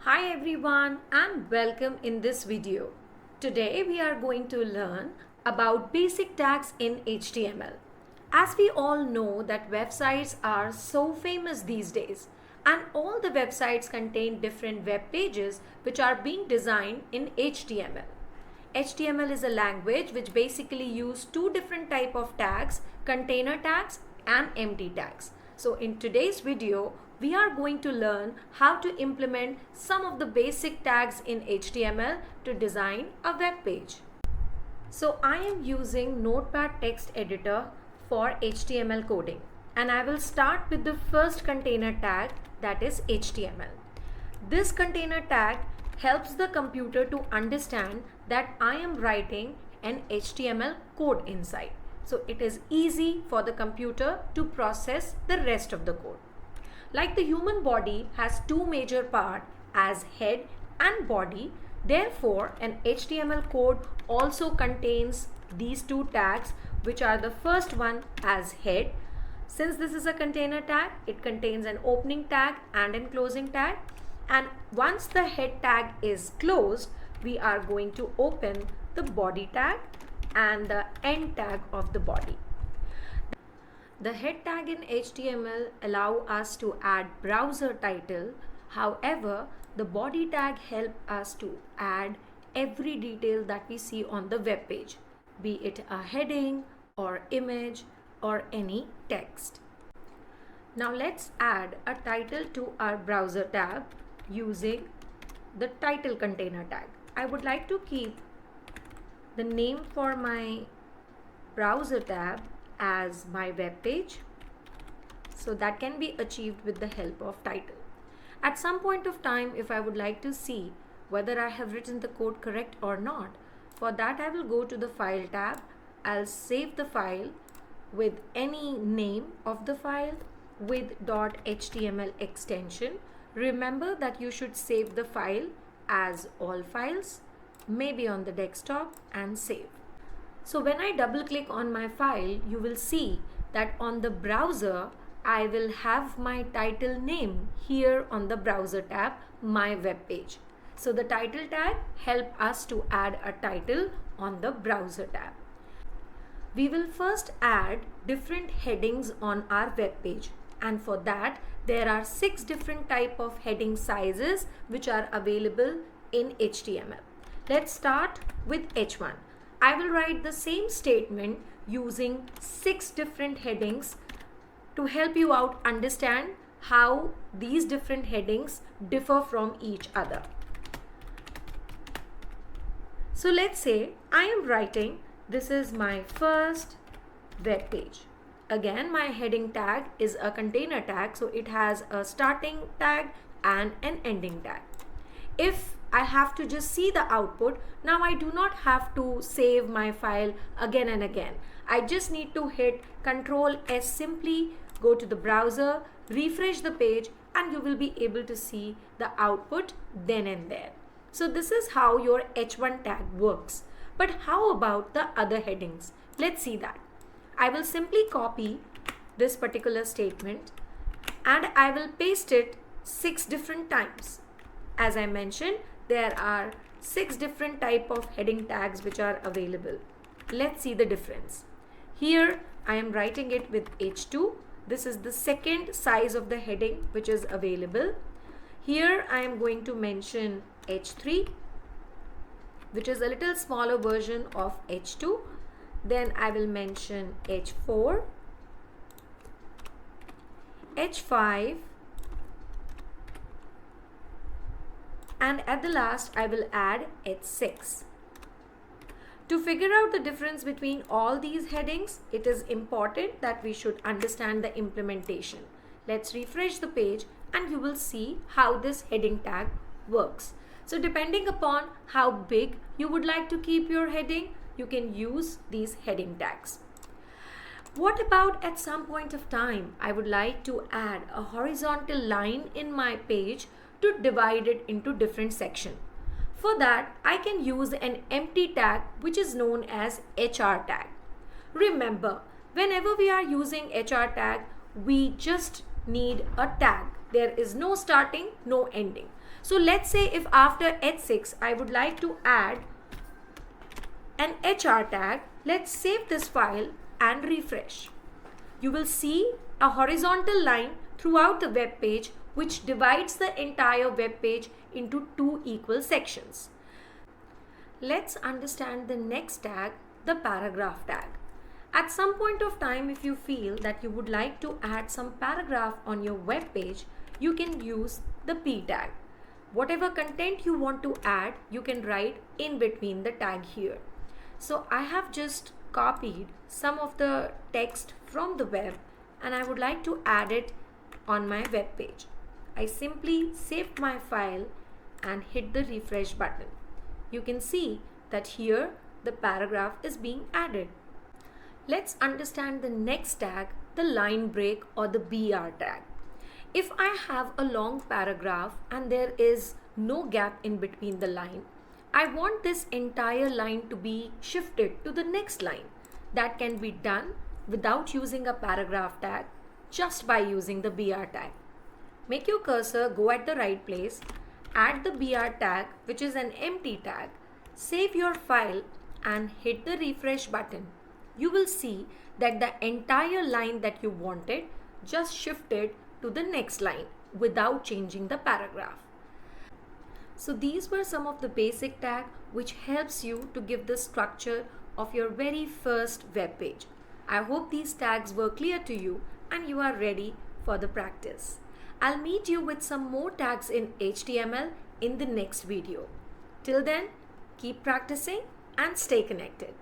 Hi everyone and welcome in this video. Today we are going to learn about basic tags in HTML. As we all know that websites are so famous these days and all the websites contain different web pages which are being designed in HTML. HTML is a language which basically use two different type of tags, container tags and empty tags. So in today's video, we are going to learn how to implement some of the basic tags in HTML to design a web page. So I am using Notepad text editor for HTML coding and I will start with the first container tag, that is HTML. This container tag helps the computer to understand that I am writing an HTML code inside. So it is easy for the computer to process the rest of the code. Like the human body has two major parts as head and body, therefore an HTML code also contains these two tags, which are the first one as head. Since this is a container tag, it contains an opening tag and an closing tag. And once the head tag is closed, we are going to open the body tag and the end tag of the body. The head tag in HTML allow us to add browser title. However, the body tag help us to add every detail that we see on the web page, be it a heading or image or any text. Now let's add a title to our browser tab using the title container tag. I would like to keep the name for my browser tab as my web page, so that can be achieved with the help of title. At some point of time, if I would like to see whether I have written the code correct or not, for that I will go to the file tab. I'll save the file with any name of the file with .html extension. Remember that you should save the file as all files, maybe on the desktop, and save. So when I double click on my file, you will see that on the browser, I will have my title name here on the browser tab, my web page. So the title tag help us to add a title on the browser tab. We will first add different headings on our web page. And for that, there are 6 different type of heading sizes which are available in HTML. Let's start with H1. I will write the same statement using 6 different headings to help you out understand how these different headings differ from each other. So let's say I am writing, this is my first web page. Again, my heading tag is a container tag, so it has a starting tag and an ending tag. If I have to just see the output, now I do not have to save my file again and again. I just need to hit Ctrl S simply, go to the browser, refresh the page, and you will be able to see the output then and there. So this is how your H1 tag works. But how about the other headings? Let's see that. I will simply copy this particular statement and I will paste it 6 different times. As I mentioned, there are 6 different type of heading tags which are available. Let's see the difference. Here I am writing it with H2. This is the second size of the heading which is available. Here I am going to mention H3, which is a little smaller version of H2. Then I will mention H4, H5, and at the last I will add H6. To figure out the difference between all these headings, it is important that we should understand the implementation. Let's refresh the page and you will see how this heading tag works. So depending upon how big you would like to keep your heading, you can use these heading tags. What about at some point of time, I would like to add a horizontal line in my page to divide it into different sections. For that, I can use an empty tag which is known as HR tag. Remember, whenever we are using HR tag, we just need a tag There is no starting, no ending. So let's say if after H6 I would like to add an HR tag, let's save this file and refresh. You will see a horizontal line throughout the web page which divides the entire web page into two equal sections. Let's understand the next tag, the paragraph tag. At some point of time, if you feel that you would like to add some paragraph on your web page, you can use the P tag. Whatever content you want to add, you can write in between the tag here. So I have just copied some of the text from the web and I would like to add it on my web page. I simply saved my file and hit the refresh button. You can see that here the paragraph is being added. Let's understand the next tag, the line break or the BR tag. If I have a long paragraph and there is no gap in between the line, I want this entire line to be shifted to the next line. That can be done without using a paragraph tag, just by using the BR tag. Make your cursor go at the right place, add the BR tag, which is an empty tag, save your file and hit the refresh button. You will see that the entire line that you wanted just shifted to the next line without changing the paragraph. So these were some of the basic tags which helps you to give the structure of your very first web page. I hope these tags were clear to you and you are ready for the practice. I'll meet you with some more tags in HTML in the next video. Till then, keep practicing and stay connected.